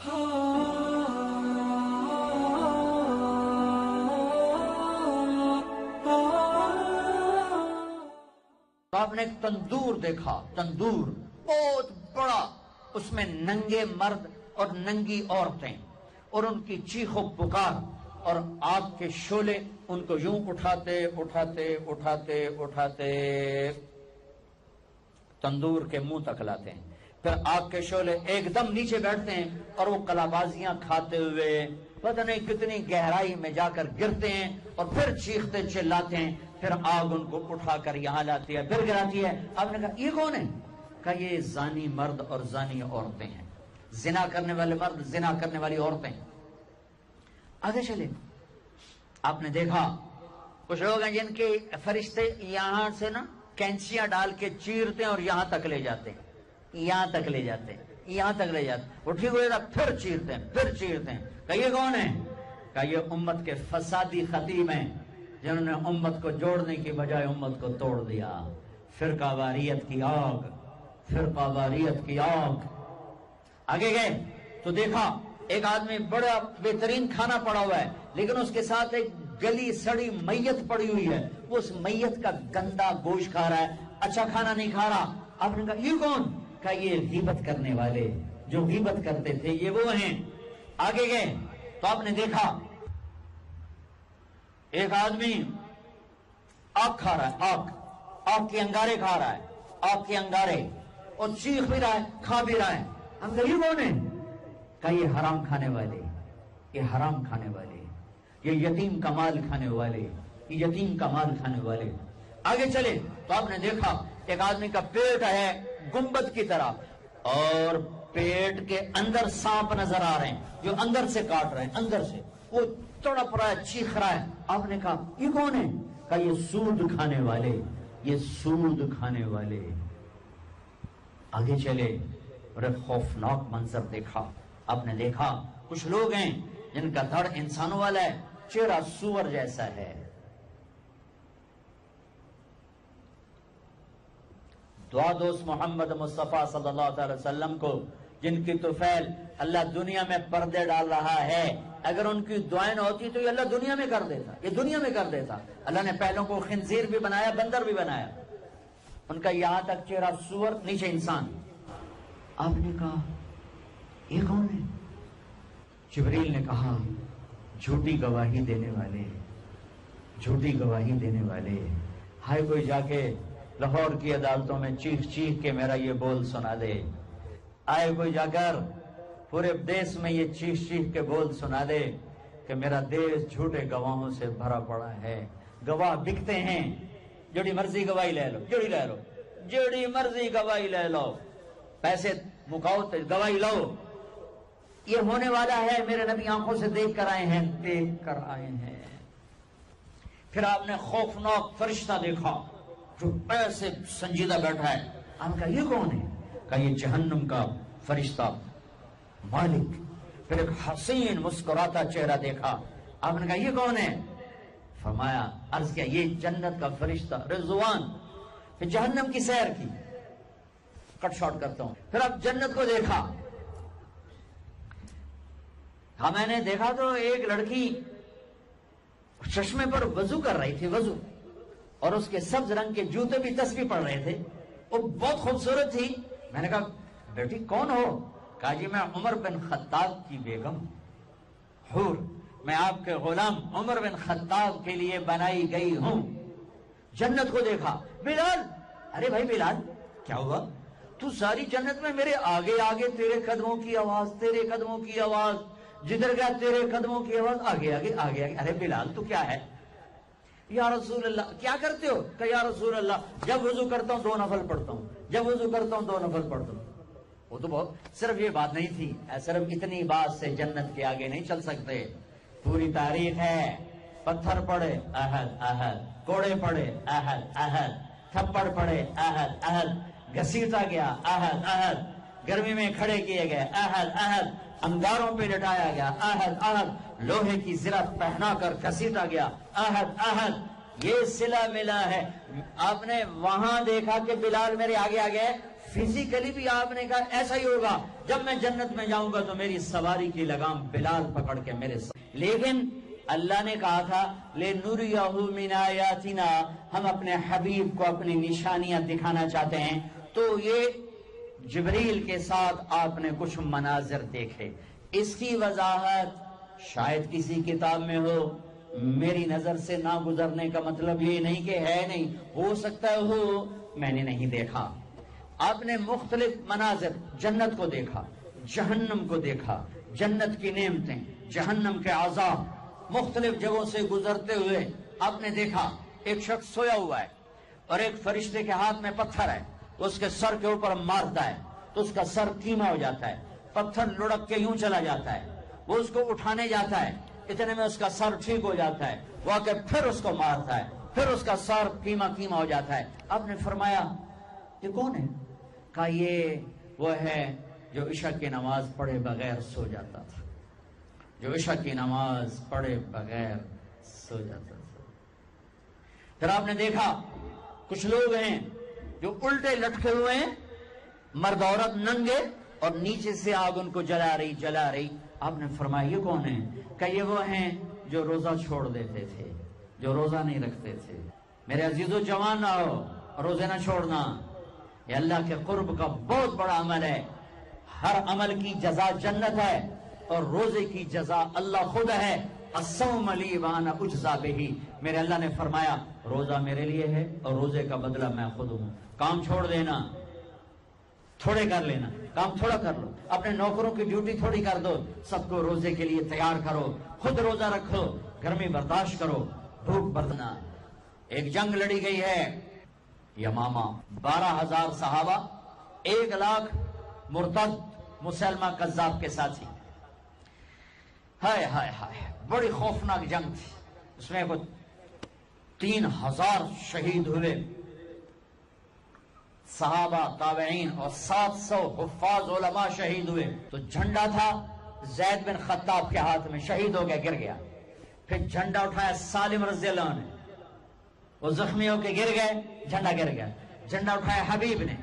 تو آپ نے ایک تندور دیکھا، تندور بہت بڑا، اس میں ننگے مرد اور ننگی عورتیں اور ان کی چیخ و پکار اور آگ کے شعلے ان کو یوں اٹھاتے اٹھاتے اٹھاتے اٹھاتے تندور کے منہ تک لاتے ہیں، پھر آگ کے شعلے ایک دم نیچے بیٹھتے ہیں اور وہ کلابازیاں کھاتے ہوئے پتہ نہیں کتنی گہرائی میں جا کر گرتے ہیں اور پھر چیختے چلاتے ہیں، پھر آگ ان کو اٹھا کر یہاں لاتی ہے، پھر گراتی ہے۔ آپ نے کہا یہ کون ہے؟ کہا یہ زانی مرد اور زانی عورتیں ہیں، زنا کرنے والے مرد، زنا کرنے والی عورتیں۔ آگے چلے، آپ نے دیکھا کچھ لوگ ہیں جن کے فرشتے یہاں سے نا کینچیاں ڈال کے چیرتے ہیں اور یہاں تک لے جاتے ہیں، یہاں تک لے جاتے ہیں، یہاں تک لے جاتے ہیں، وہ ٹھیک ہو جاتا پھر چیرتے ہیں، پھر چیرتے ہیں۔ کہ یہ کون ہے؟ کہ یہ امت کے فسادی خطیب ہیں جنہوں نے امت کو جوڑنے کی بجائے امت کو توڑ دیا۔ فرقہ واریت کی آگ، فرقہ واریت کی آگ۔ آگے گئے تو دیکھا ایک آدمی بڑا بہترین کھانا پڑا ہوا ہے، لیکن اس کے ساتھ ایک گلی سڑی میت پڑی ہوئی ہے، وہ اس میت کا گندا گوشت کھا رہا ہے، اچھا کھانا نہیں کھا رہا۔ آپ نے کہا یہ کون؟ کہا یہ غیبت کرنے والے، جو غیبت کرتے تھے یہ وہ ہیں۔ آگے گئے تو آپ نے دیکھا ایک آدمی آگ کھا رہا ہے، آگ کے انگارے کھا رہا ہے، آگ کے انگارے، اور چیخ بھی رہا ہے، کھا بھی رہا ہے۔ ہم کہا یہ کون ہے؟ کہا یہ حرام کھانے والے، یہ حرام کھانے والے، یہ یتیم کا مال کھانے والے، یہ یتیم کا مال کھانے والے۔ آگے چلے تو آپ نے دیکھا ایک آدمی کا پیٹ ہے گنبد کی طرح اور پیٹ کے اندر سانپ نظر آ رہے ہیں جو اندر سے کاٹ رہے ہیں، اندر سے وہ تڑپ رہا ہے، چیخ رہا ہے۔ آپ نے کہا یہ کون ہے؟ کہا یہ سود کھانے والے، یہ سود کھانے والے۔ آگے چلے اور ایک خوفناک منظر دیکھا۔ آپ نے دیکھا کچھ لوگ ہیں جن کا دھڑ انسانوں والا ہے، چہرہ سور جیسا ہے۔ دعا دوست محمد مصطفیٰ صلی اللہ علیہ وسلم کو، جن کی طفیل اللہ دنیا میں پردے ڈال رہا ہے، اگر ان کی دعائیں نہ ہوتی تو یہ اللہ دنیا میں کر دیتا، یہ دنیا میں کر دیتا۔ اللہ نے پہلوں کو خنزیر بھی بنایا، بندر بھی بنایا، ان کا یہاں تک چہرہ سور، نیچے انسان۔ آپ نے کہا یہ کون ہے؟ جبریل نے کہا جھوٹی گواہی دینے والے، جھوٹی گواہی دینے والے۔ ہائے کوئی جا کے لاہور کی عدالتوں میں چیخ چیخ کے میرا یہ بول سنا دے، آئے کوئی جا کر پورے دیش میں یہ چیخ چیخ کے بول سنا دے کہ میرا دیش جھوٹے گواہوں سے بھرا پڑا ہے، گواہ بکتے ہیں، جڑی مرضی گواہی لے لو، جڑی لے لو، جڑی مرضی گواہی لے لو، پیسے مکاؤ تو گواہی لو۔ یہ ہونے والا ہے، میرے نبی آنکھوں سے دیکھ کر آئے ہیں، دیکھ کر آئے ہیں۔ پھر آپ نے خوفناک فرشتہ دیکھا جو ایسے سنجیدہ بیٹھا ہے۔ ہم کہا یہ کون ہے؟ کہا یہ جہنم کا فرشتہ مالک۔ پھر ایک حسین مسکراتا چہرہ دیکھا۔ آپ نے کہا یہ کون ہے؟ فرمایا، عرض کیا یہ جنت کا فرشتہ رضوان۔ پھر جہنم کی سیر کی، کٹ شارٹ کرتا ہوں۔ پھر اب جنت کو دیکھا۔ ہاں میں نے دیکھا تو ایک لڑکی چشمے پر وضو کر رہی تھی، وضو، اور اس کے سبز رنگ کے جوتے بھی تسبیح پڑھ رہے تھے، وہ بہت خوبصورت تھی۔ میں نے کہا بیٹی کون ہو؟ کہا جی میں عمر بن خطاب کی بیگم حور، میں آپ کے غلام عمر بن خطاب کے لیے بنائی گئی ہوں۔ جنت کو دیکھا۔ بلال، ارے بھائی بلال کیا ہوا؟ تو ساری جنت میں میرے آگے آگے، تیرے قدموں کی آواز، تیرے قدموں کی آواز، جدھر گیا تیرے قدموں کی آواز، آگے آگے آگے آگے۔ ارے بلال تو کیا ہے؟ یا رسول اللہ کیا کرتے ہو؟ کہ یا رسول اللہ جب وضو کرتا ہوں 2 نفل پڑھتا ہوں، جب وضو کرتا ہوں 2 نفل پڑھتا ہوں۔ وہ تو بہت، صرف یہ بات نہیں تھی، صرف اتنی بات سے جنت کے آگے نہیں چل سکتے، پوری تاریخ ہے۔ پتھر پڑے احد احد، کوڑے پڑے احد احد، تھپڑ پڑے احد احد، گھسیٹا گیا احد احد، گرمی میں کھڑے کیے گئے احد احد، انگاروں پہ لٹایا گیا احد احد، لوہے کی زرہ پہنا کر گھسیٹا گیا احد احد۔ یہ صلہ ملا ہے۔ آپ نے وہاں دیکھا کہ بلال میرے آگے آگے، فزیکلی بھی آپ نے کہا ایسا ہی ہوگا، جب میں جنت میں جاؤں گا تو میری سواری کی لگام بلال پکڑ کے میرے ساتھ۔ لیکن اللہ نے کہا تھا لِنُرِيَهُ مِنْ آيَاتِنَا، ہم اپنے حبیب کو اپنی نشانیاں دکھانا چاہتے ہیں۔ تو یہ جبریل کے ساتھ آپ نے کچھ مناظر دیکھے، اس کی وضاحت شاید کسی کتاب میں ہو، میری نظر سے نہ گزرنے کا مطلب یہ نہیں کہ ہے نہیں، ہو سکتا ہو، میں نے نہیں دیکھا۔ آپ نے مختلف مناظر، جنت کو دیکھا، جہنم کو دیکھا، جنت کی نعمتیں، جہنم کے عذاب، مختلف جگہوں سے گزرتے ہوئے آپ نے دیکھا ایک شخص سویا ہوا ہے اور ایک فرشتے کے ہاتھ میں پتھر ہے، اس کے سر کے اوپر مارتا ہے تو اس کا سر کیما ہو جاتا ہے، پتھر لڑک کے یوں چلا جاتا ہے، وہ اس کو اٹھانے جاتا ہے، اتنے میں اس کا سر ٹھیک ہو جاتا ہے، وہ آ کے پھر اس کو مارتا ہے، پھر اس کا سر کیما ہو جاتا ہے۔ آپ نے فرمایا یہ کون ہے؟ کہا یہ وہ ہے جو عشاء کی نماز پڑھے بغیر سو جاتا تھا، جو عشاء کی نماز پڑھے بغیر سو جاتا تھا۔ پھر آپ نے دیکھا کچھ لوگ ہیں جو الٹے لٹکے ہوئے ہیں، مرد عورت ننگے، اور نیچے سے آگ ان کو جلا رہی۔ آپ نے فرمایا یہ کون ہے؟ کہ یہ وہ ہیں جو روزہ چھوڑ دیتے تھے، جو روزہ نہیں رکھتے تھے۔ میرے عزیزو جوان نہ ہو، روزے نہ چھوڑنا، یہ اللہ کے قرب کا بہت بڑا عمل ہے۔ ہر عمل کی جزا جنت ہے اور روزے کی جزا اللہ خود ہے۔ الصوم لی وانا اجزا بہ، میرے اللہ نے فرمایا روزہ میرے لیے ہے اور روزے کا بدلہ میں خود ہوں۔ کام چھوڑ دینا، تھوڑے کر لینا، کام تھوڑا کر لو، اپنے نوکروں کی ڈیوٹی تھوڑی کر دو، سب کو روزے کے لیے تیار کرو، خود روزہ رکھو، گرمی برداشت کرو، بھوک بردنا۔ ایک جنگ لڑی گئی ہے یمامہ، 12,000 صحابہ، 1 لاکھ مرتد مسلمہ کذاب کے ساتھی۔ ہائے ہائے ہائے، بڑی خوفناک جنگ تھی، اس میں 3,000 شہید ہوئے، صحابہ، تابعین اور 700 حفاظ علماء شہید ہوئے۔ تو جھنڈا تھا زید بن خطاب کے ہاتھ میں، شہید ہو گیا، گر گیا۔ پھر جھنڈا اٹھایا سالم رضی اللہ عنہ نے، وہ زخمی ہو کے گر گئے، جھنڈا گر گیا۔ جھنڈا اٹھایا حبیب نے،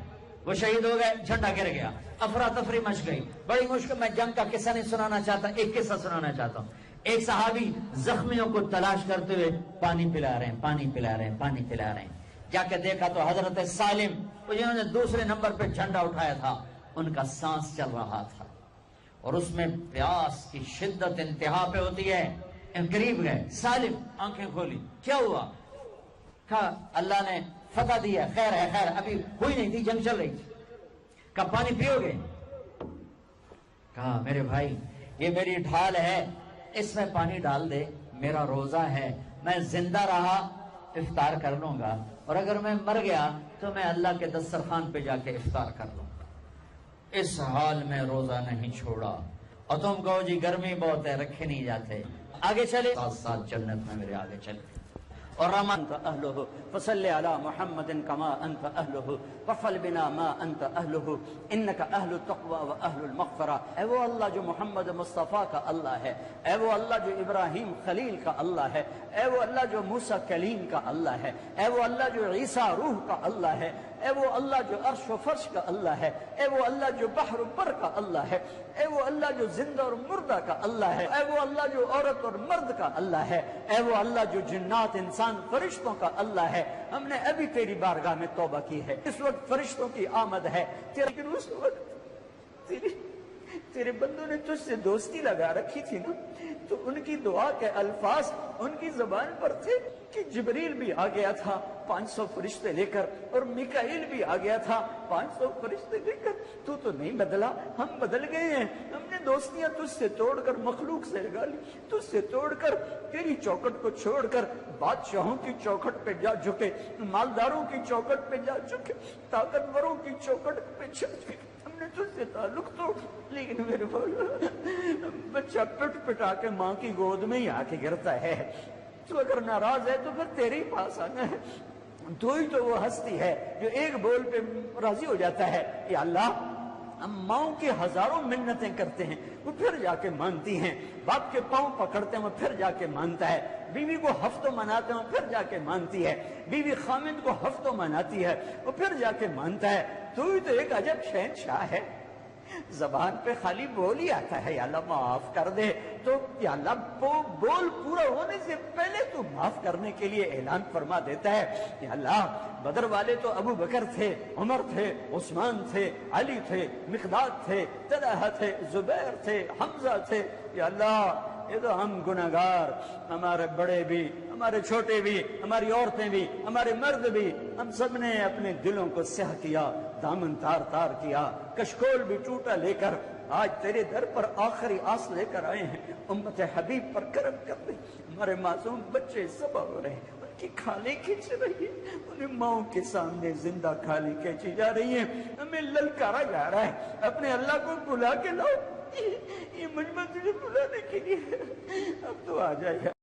وہ شہید ہو گئے، جھنڈا گر گیا۔ افراتفری مچ گئی، بڑی مشکل۔ میں جنگ کا قصہ نہیں سنانا چاہتا، ایک قصہ سنانا چاہتا ہوں۔ ایک صحابی زخمیوں کو تلاش کرتے ہوئے پانی پلا رہے ہیں، جا کے دیکھا تو حضرت سالم، جنہوں نے دوسرے نمبر پہ جھنڈا اٹھایا تھا، ان کا سانس چل رہا تھا اور اس میں پیاس کی شدت انتہا پہ ہوتی ہے۔ قریب گئے، سالم آنکھیں کھولی، کیا ہوا؟ کہا اللہ نے فتح دی ہے، خیر ہے، خیر ابھی ہوئی نہیں تھی، جنگ چل رہی تھی۔ کہا پانی پیو گے؟ کہا میرے بھائی یہ میری ڈھال ہے، اس میں پانی ڈال دے، میرا روزہ ہے، میں زندہ رہا افطار کر لوں گا، اور اگر میں مر گیا تو میں اللہ کے دسترخوان پہ جا کے افطار کر لوں گا۔ اس حال میں روزہ نہیں چھوڑا۔ اور تم کہو جی گرمی بہت ہے، رکھے نہیں جاتے، آگے چلے، ساتھ جنت میں میرے آگے چلے۔ اور انت اہلہ فصلی علی محمد کما انت اہلہ وفعل بنا ما انت اہلہ انک اہل التقوی و اہل المغفرہ۔ اے وہ اللہ جو محمد مصطفیٰ کا اللہ ہے، اے وہ اللہ جو ابراہیم خلیل کا اللہ ہے، اے وہ اللہ جو موسیٰ کلیم کا اللہ ہے، اے وہ اللہ جو عیسیٰ روح کا اللہ ہے، اے وہ اللہ جو عرش و فرش کا اللہ ہے، اے وہ اللہ جو بحر و بر کا اللہ ہے، اے وہ اللہ جو زندہ اور مردہ کا اللہ ہے، اے وہ اللہ جو عورت اور مرد کا اللہ ہے، اے وہ اللہ جو جنات انسان فرشتوں کا اللہ ہے۔ ہم نے ابھی تیری بارگاہ میں توبہ کی ہے، اس وقت فرشتوں کی آمد ہے، لیکن اس وقت تیرے بندوں نے تجھ سے دوستی لگا رکھی تھی نا، تو ان کی دعا کے الفاظ ان کی زبان پر تھے کہ جبریل بھی آ گیا تھا 500 فرشتے لے کر، اور میکائیل بھی آ گیا تھا 500 فرشتے لے کر، تو نہیں بدلا، ہم بدل گئے ہیں۔ ہم نے دوستیاں تجھ سے توڑ کر مخلوق سے لگا لی، تجھ سے توڑ کر تیری چوکٹ کو چھوڑ کر بادشاہوں کی چوکٹ پہ جا جھکے، مالداروں کی چوکٹ پہ جا جھکے، طاقتوروں کی چوکٹ پہ جا جھکے، ہم نے تجھ سے تعلق توڑ۔ لیکن میرے بچہ پٹ پٹا کے ماں کی گود میں ہی آ کے گرتا ہے، تو اگر ناراض ہے تو پھر تیرے ہی پاس آنا ہے۔ تو ہی تو وہ ہستی ہے جو ایک بول پہ راضی ہو جاتا ہے، یا اللہ ہم ماؤں کی ہزاروں منتیں کرتے ہیں، وہ پھر جا کے مانتی ہیں، باپ کے پاؤں پکڑتے ہیں وہ پھر جا کے مانتا ہے، بیوی کو ہفتوں مناتے ہیں وہ پھر جا کے مانتی ہے، بیوی خامند کو ہفتوں مناتی ہے وہ پھر جا کے مانتا ہے۔ تو ہی تو ایک عجب شہنشاہ ہے، زبان پہ خالی بول ہی آتا ہے یا اللہ معاف کر دے، تو یا اللہ بول پورا ہونے سے پہلے تو معاف کرنے کے لیے اعلان فرما دیتا ہے۔ یا اللہ بدر والے تو ابو بکر تھے، عمر تھے، عثمان تھے، علی تھے، مقداد تھے، طلحہ تھے، زبیر تھے، حمزہ تھے، یا اللہ یہ تو ہم گناہگار، ہمارے بڑے بھی، ہمارے چھوٹے بھی، ہماری عورتیں بھی، ہمارے مرد بھی، ہم سب نے اپنے دلوں کو سیاہ کیا، دامن تار تار کیا، کشکول بھی ٹوٹا لے کر آج تیرے در پر آخری آس لے کر آئے ہیں، امت حبیب پر کرم کر دے۔ ہمارے معصوم بچے صبح ہو رہے ہیں، ان کی کھالیں کھینچ رہی ہیں، انہیں ماؤں کے سامنے زندہ کھالیں کھینچی جا رہی ہیں، ہمیں للکارا جا رہا ہے، اپنے اللہ کو بلا کے لاؤ، یہ مجمع تجھے بلانے کے لیے، اب تو آ جائے۔